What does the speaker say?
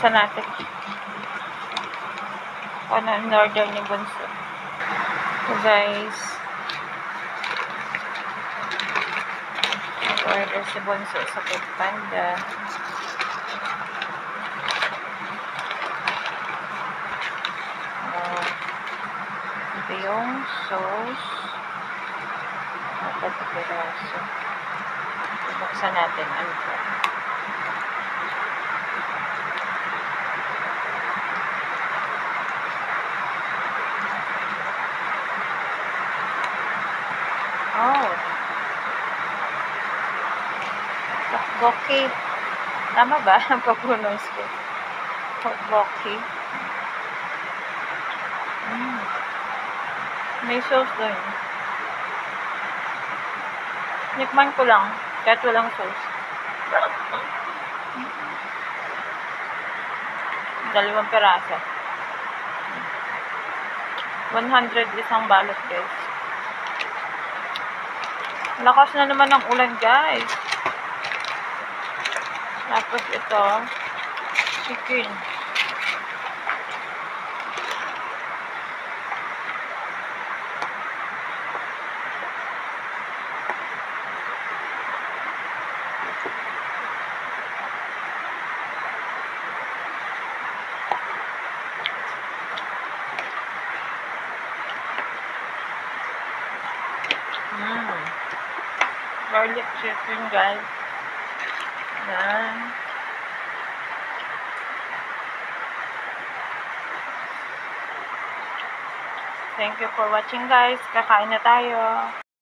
Buksan natin. Ano in-order ni Bunso. So guys, order si Bunso sa Foodpanda. Ito yung sauce. Apat na piraso. Buksan natin. Ano po? Oh. Tteokbokki. Tama ba? Ang pag-pronounce ko. Tteokbokki. May sauce doon. Nikman ko lang. Kahit walang sauce. 2 piraso. 100 isang balot, guys. Lakas na naman ng ulan, guys. Tapos ito, chicken. Garlic chicken, guys. Yan. Thank you for watching, guys. Kakain na tayo.